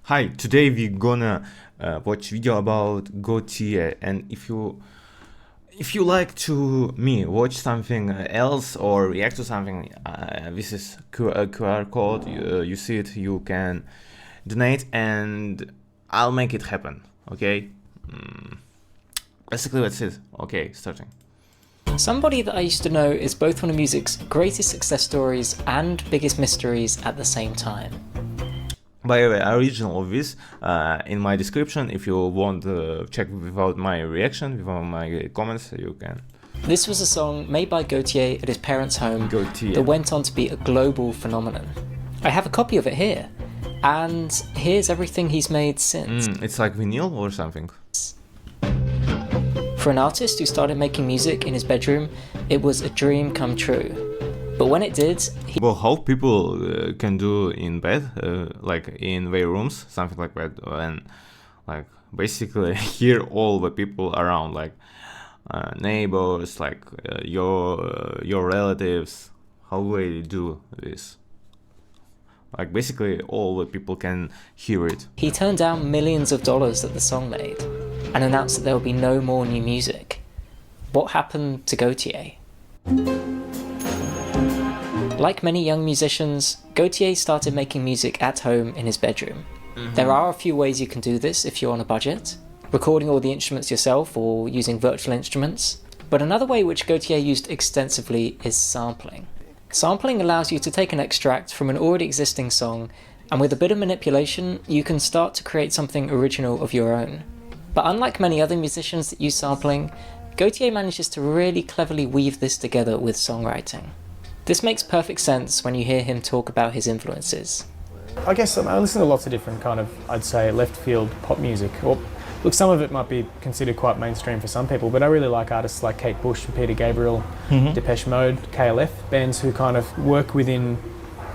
Hi, today we're gonna watch video about Gotye, and if you like to watch something else or react to something, this is QR code. You see it, you can donate, and I'll make it happen. Okay. Basically that's it. Okay, starting. Somebody that I used to know is both one of music's greatest success stories and biggest mysteries at the same time. By the way, original of this in my description. If you want to check without my reaction, without my comments, you can. This was a song made by Gotye at his parents' home that went on to be a global phenomenon. I have a copy of it here, and here's everything he's made since. It's like vinyl or something. For an artist who started making music in his bedroom, it was a dream come true. But when it did, well, how people can do in bed, like in their rooms, something like that, and like basically hear all the people around, like neighbors, like your relatives, how they do this. Like basically all the people can hear it. He turned down millions of dollars that the song made and announced that there would be no more new music. What happened to Gotye? Like many young musicians, Gotye started making music at home in his bedroom. There are a few ways you can do this if you're on a budget, recording all the instruments yourself or using virtual instruments. But another way which Gotye used extensively is sampling. Sampling allows you to take an extract from an already existing song, and with a bit of manipulation, you can start to create something original of your own. But unlike many other musicians that use sampling, Gotye manages to really cleverly weave this together with songwriting. This makes perfect sense when you hear him talk about his influences. I guess I listen to lots of different kind of, I'd say, left field pop music. Or, look, some of it might be considered quite mainstream for some people, but I really like artists like Kate Bush and Peter Gabriel, Depeche Mode, KLF, bands who kind of work within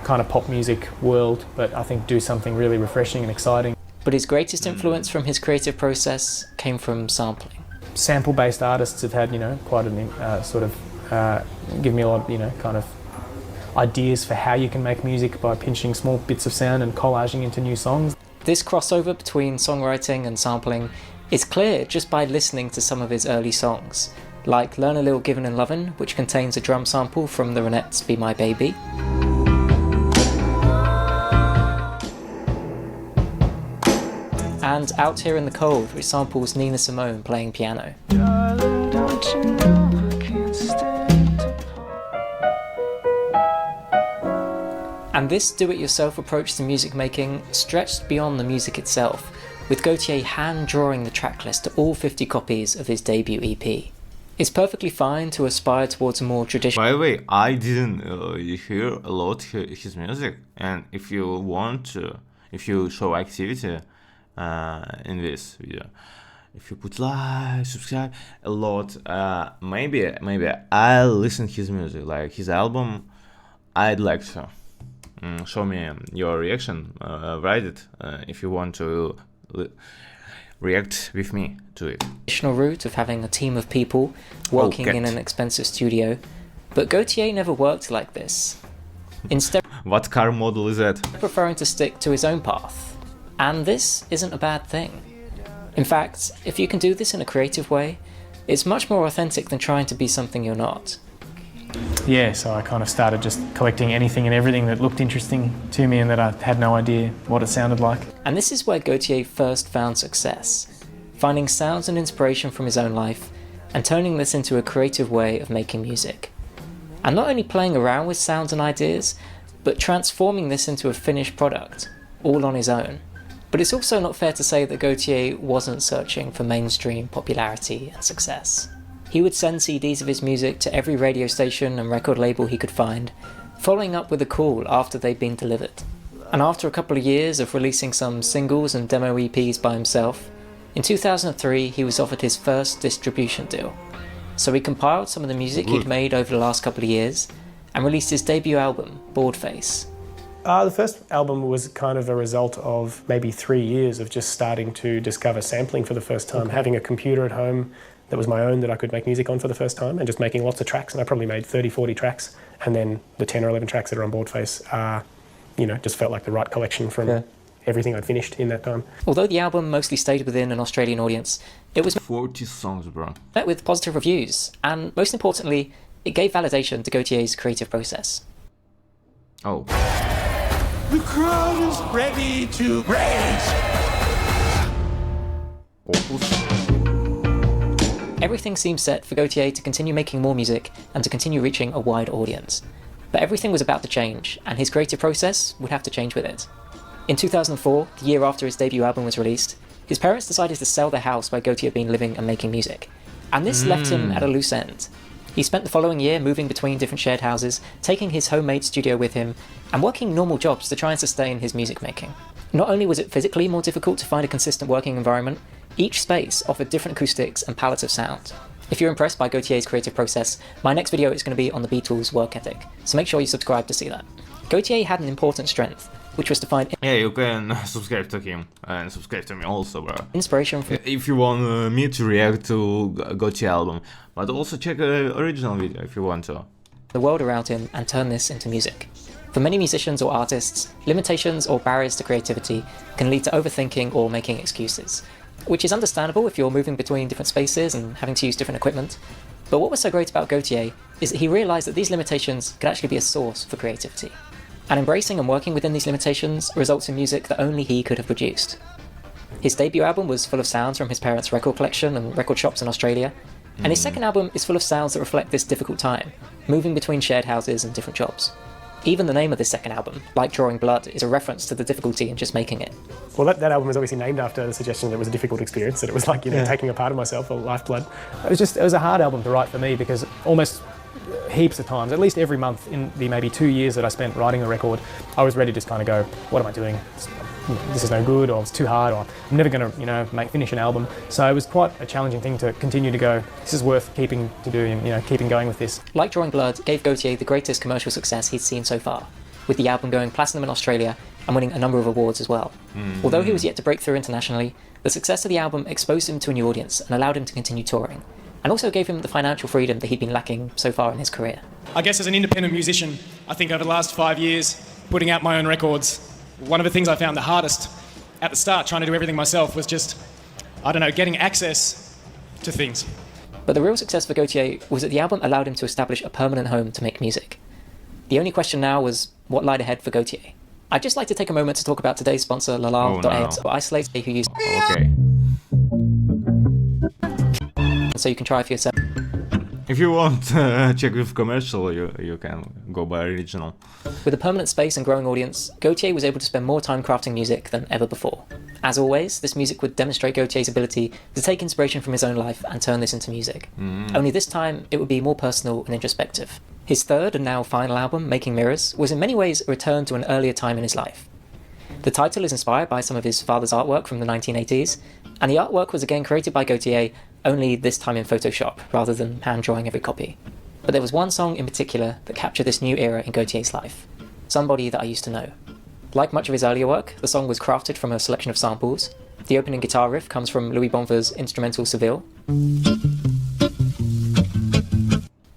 kind of pop music world, but I think do something really refreshing and exciting. But his greatest influence from his creative process came from sampling. Sample-based artists have had, quite a give me a lot, kind of ideas for how you can make music by pinching small bits of sound and collaging into new songs. This crossover between songwriting and sampling is clear just by listening to some of his early songs, like Learn a Little Givin' and Lovin', which contains a drum sample from the Ronettes' Be My Baby. And Out Here in the Cold, which samples Nina Simone playing piano. And this do-it-yourself approach to music making stretched beyond the music itself, with Gotye hand-drawing the tracklist to all 50 copies of his debut EP. It's perfectly fine to aspire towards a more traditional... By the way, I didn't hear a lot his music, and if you want to, if you show activity in this video, if you put like, subscribe a lot, maybe I'll listen his music, like his album. I'd like to. Show me your reaction, write it if you want to react with me to it. Traditional route of having a team of people working in an expensive studio, but Gotye never worked like this. Instead, what car model is that? Preferring to stick to his own path. And this isn't a bad thing. In fact, if you can do this in a creative way, it's much more authentic than trying to be something you're not. Yeah, so I kind of started just collecting anything and everything that looked interesting to me and that I had no idea what it sounded like. And this is where Gotye first found success, finding sounds and inspiration from his own life and turning this into a creative way of making music. And not only playing around with sounds and ideas, but transforming this into a finished product, all on his own. But it's also not fair to say that Gotye wasn't searching for mainstream popularity and success. He would send CDs of his music to every radio station and record label he could find, following up with a call after they'd been delivered. And after a couple of years of releasing some singles and demo EPs by himself, in 2003 he was offered his first distribution deal. So he compiled some of the music he'd made over the last couple of years and released his debut album, Boardface. The first album was kind of a result of maybe 3 years of just starting to discover sampling for the first time, having a computer at home that was my own that I could make music on for the first time and just making lots of tracks, and I probably made 30, 40 tracks, and then the 10 or 11 tracks that are on Boardface just felt like the right collection from everything I'd finished in that time. Although the album mostly stayed within an Australian audience, it was 40 songs, bro. met with positive reviews, and most importantly, it gave validation to Gotye's creative process. Oh. The crowd is ready to rage. Everything seemed set for Gotye to continue making more music and to continue reaching a wide audience. But everything was about to change, and his creative process would have to change with it. In 2004, the year after his debut album was released, his parents decided to sell the house where Gotye had been living and making music. And this left him at a loose end. He spent the following year moving between different shared houses, taking his homemade studio with him, and working normal jobs to try and sustain his music making. Not only was it physically more difficult to find a consistent working environment, each space offered different acoustics and palettes of sound. If you're impressed by Gotye's creative process, my next video is going to be on the Beatles' work ethic, so make sure you subscribe to see that. Gotye had an important strength, which was to find Yeah, you can subscribe to him and subscribe to me also, bro. inspiration from If you want me to react to Gotye album, but also check the original video if you want to. the world around him and turn this into music. For many musicians or artists, limitations or barriers to creativity can lead to overthinking or making excuses, which is understandable if you're moving between different spaces and having to use different equipment. But what was so great about Gotye is that he realised that these limitations could actually be a source for creativity. And embracing and working within these limitations results in music that only he could have produced. His debut album was full of sounds from his parents' record collection and record shops in Australia, and his second album is full of sounds that reflect this difficult time, moving between shared houses and different jobs. Even the name of this second album, Like Drawing Blood, is a reference to the difficulty in just making it. Well, that album was obviously named after the suggestion that it was a difficult experience, that it was like, taking a part of myself, or lifeblood. It was a hard album to write for me because almost heaps of times, at least every month in the maybe 2 years that I spent writing the record, I was ready to just kind of go, what am I doing? This is no good, or it's too hard, or I'm never going to, finish an album. So it was quite a challenging thing to continue to go, this is worth keeping to do and, keeping going with this. Like Drawing Blood gave Gotye the greatest commercial success he'd seen so far, with the album going platinum in Australia and winning a number of awards as well. Although he was yet to break through internationally, the success of the album exposed him to a new audience and allowed him to continue touring, and also gave him the financial freedom that he'd been lacking so far in his career. I guess as an independent musician, I think over the last 5 years, putting out my own records, one of the things I found the hardest at the start, trying to do everything myself, was just, getting access to things. But the real success for Gotye was that the album allowed him to establish a permanent home to make music. The only question now was what lied ahead for Gotye. I'd just like to take a moment to talk about today's sponsor, Lalal.ai, who isolates who use Okay. so you can try for yourself. If you want check with commercial, you can go by original. With a permanent space and growing audience, Gotye was able to spend more time crafting music than ever before. As always, this music would demonstrate Gotye's ability to take inspiration from his own life and turn this into music. Only this time, it would be more personal and introspective. His third and now final album, Making Mirrors, was in many ways a return to an earlier time in his life. The title is inspired by some of his father's artwork from the 1980s, and the artwork was again created by Gotye, only this time in Photoshop, rather than hand-drawing every copy. But there was one song in particular that captured this new era in Gotye's life, Somebody That I Used to Know. Like much of his earlier work, the song was crafted from a selection of samples. The opening guitar riff comes from Louis Bonne's instrumental Seville.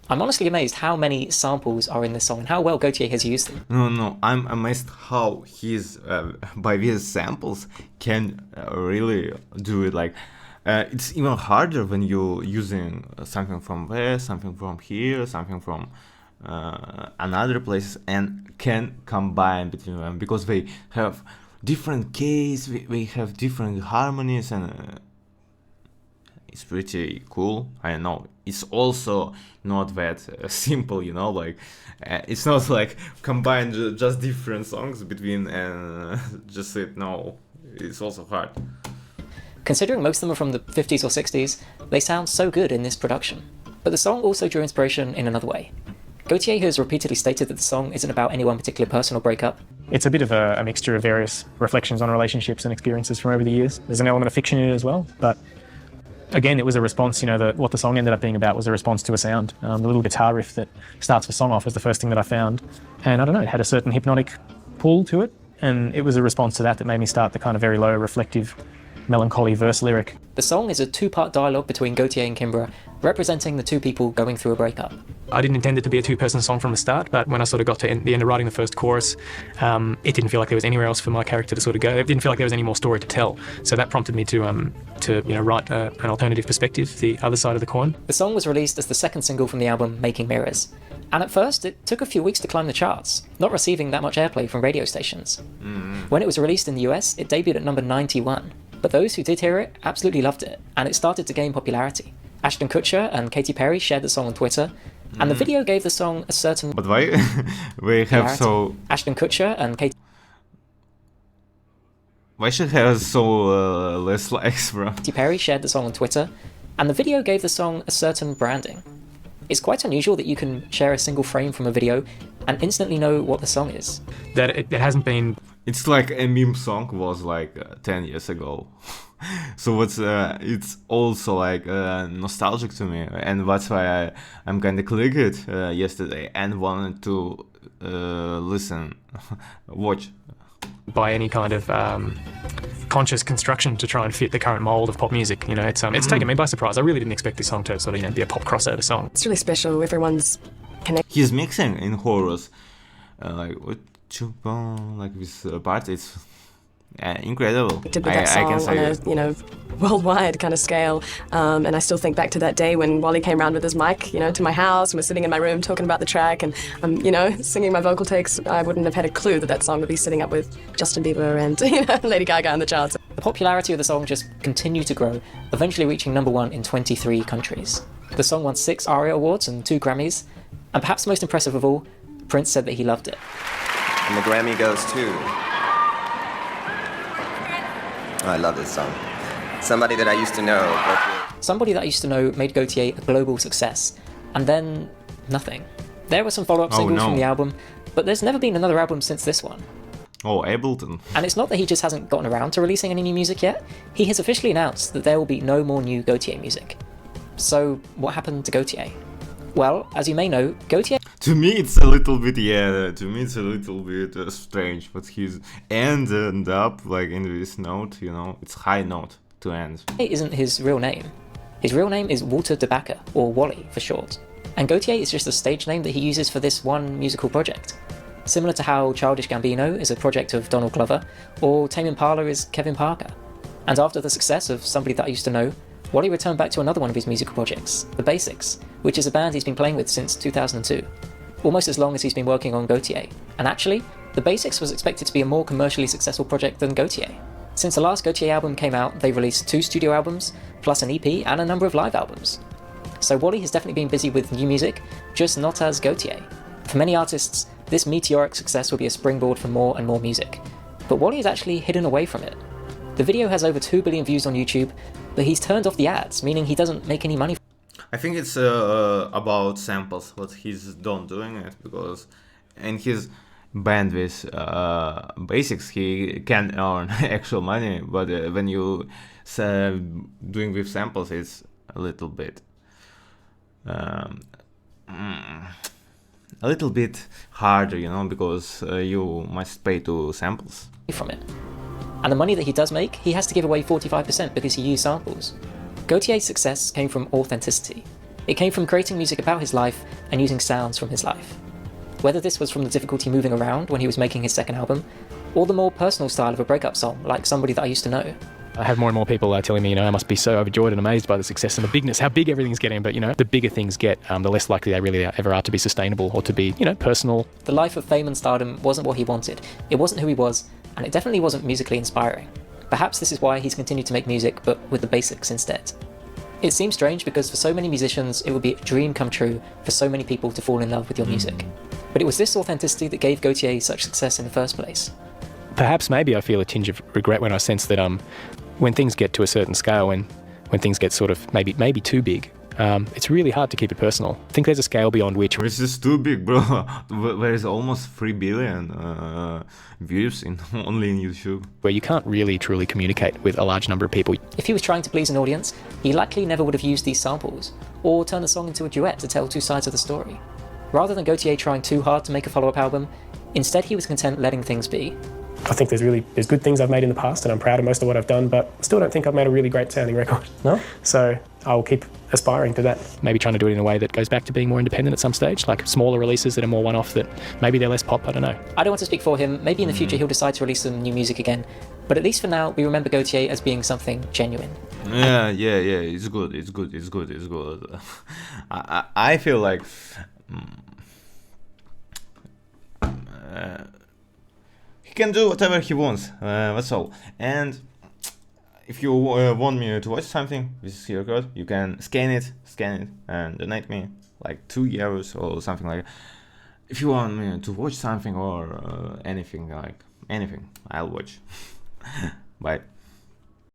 I'm honestly amazed how many samples are in this song and how well Gotye has used them. No, I'm amazed how he's by these samples can really do it. Like it's even harder when you're using something from there, something from here, something from another place, and can combine between them because they have different keys, they have different harmonies, and it's pretty cool. I know it's also not that simple, it's not like combine just different songs between and just it. No, it's also hard. Considering most of them are from the 50s or 60s, they sound so good in this production. But the song also drew inspiration in another way. Gotye has repeatedly stated that the song isn't about any one particular person or breakup. It's a bit of a mixture of various reflections on relationships and experiences from over the years. There's an element of fiction in it as well, but again, it was a response, what the song ended up being about was a response to a sound. The little guitar riff that starts the song off was the first thing that I found. And I don't know, it had a certain hypnotic pull to it. And it was a response to that made me start the kind of very low, reflective melancholy verse lyric. The song is a two-part dialogue between Gotye and Kimbra, representing the two people going through a breakup. I didn't intend it to be a two-person song from the start, but when I sort of got to the end of writing the first chorus, it didn't feel like there was anywhere else for my character to sort of go. It didn't feel like there was any more story to tell. So that prompted me to write an alternative perspective, the other side of the coin. The song was released as the second single from the album Making Mirrors, and at first it took a few weeks to climb the charts, not receiving that much airplay from radio stations. When it was released in the US, it debuted at number 91, but those who did hear it absolutely loved it, and it started to gain popularity. Ashton Kutcher and Katy Perry shared the song on Twitter, and the video gave the song a certain... But why we have so... Ashton Kutcher and Katy... Why should have so less likes, bro? Katy Perry shared the song on Twitter, and the video gave the song a certain branding. It's quite unusual that you can share a single frame from a video and instantly know what the song is. That it hasn't been... It's like a meme song was like 10 years ago. So it's also like nostalgic to me, and that's why I'm kind of clicked it yesterday and wanted to watch. By any kind of conscious construction to try and fit the current mold of pop music. You know, it's taken me by surprise. I really didn't expect this song to sort of be a pop crossover song. It's really special. Everyone's connected. He's mixing in chorus, like this part. It's incredible. With that song on a worldwide kind of scale, and I still think back to that day when Wally came round with his mic, to my house, and was sitting in my room talking about the track, and singing my vocal takes. I wouldn't have had a clue that song would be sitting up with Justin Bieber and Lady Gaga on the charts. The popularity of the song just continued to grow, eventually reaching number 1 in 23 countries. The song won 6 ARIA Awards and 2 Grammys, and perhaps most impressive of all, Prince said that he loved it. And the Grammy goes to... I love this song. Somebody that I used to know. Somebody That I Used to Know made Gotye a global success, and then nothing. There were some follow-up singles from the album, but there's never been another album since this one. Oh, Ableton. And it's not that he just hasn't gotten around to releasing any new music yet. He has officially announced that there will be no more new Gotye music. So, what happened to Gotye? Well, as you may know, Gotye... To me it's a little bit, strange, but he's ended up like in this note, it's high note to end. Isn't his real name. His real name is Wote, or Wally for short. And Gotye is just a stage name that he uses for this one musical project. Similar to how Childish Gambino is a project of Donald Glover, or Tame Impala is Kevin Parker. And after the success of Somebody That I Used to Know, Wally returned back to another one of his musical projects, The Basics, which is a band he's been playing with since 2002. Almost as long as he's been working on Gotye. And actually, The Basics was expected to be a more commercially successful project than Gotye. Since the last Gotye album came out, they released 2 studio albums, plus an EP and a number of live albums. So Wally has definitely been busy with new music, just not as Gotye. For many artists, this meteoric success will be a springboard for more and more music. But Wally is actually hidden away from it. The video has over 2 billion views on YouTube, but he's turned off the ads, meaning he doesn't make any money. I think it's about samples, what he's done doing it, because in his band with Basics he can earn actual money, but when you doing with samples it's a little bit harder, because you must pay to samples. From it. And the money that he does make, he has to give away 45% because he used samples. Gotye's success came from authenticity. It came from creating music about his life and using sounds from his life. Whether this was from the difficulty moving around when he was making his second album, or the more personal style of a breakup song like Somebody That I Used to Know. I have more and more people telling me, I must be so overjoyed and amazed by the success and the bigness, how big everything's getting. But, the bigger things get, the less likely they really ever are to be sustainable or to be, personal. The life of fame and stardom wasn't what he wanted. It wasn't who he was, and it definitely wasn't musically inspiring. Perhaps this is why he's continued to make music, but with the basics instead. It seems strange because for so many musicians, it would be a dream come true for so many people to fall in love with your music. But it was this authenticity that gave Gotye such success in the first place. Perhaps maybe I feel a tinge of regret when I sense that when things get to a certain scale, when things get sort of maybe too big, it's really hard to keep it personal. I think there's a scale beyond which... It's just too big, bro. There is almost 3 billion views only in YouTube. Where you can't really truly communicate with a large number of people. If he was trying to please an audience, he likely never would have used these samples, or turned the song into a duet to tell 2 sides of the story. Rather than Gotye trying too hard to make a follow-up album, instead he was content letting things be. I think there's good things I've made in the past, and I'm proud of most of what I've done, but still don't think I've made a really great sounding record. No? So I'll keep aspiring to that. Maybe trying to do it in a way that goes back to being more independent at some stage, like smaller releases that are more one-off, that maybe they're less pop, I don't know. I don't want to speak for him. Maybe in the future he'll decide to release some new music again. But at least for now, we remember Gotye as being something genuine. Yeah, it's good. I feel like he can do whatever he wants. That's all. And if you want me to watch something with this QR code, you can scan it, and donate me like €2 or something like that. If you want me to watch something or anything, I'll watch. Bye.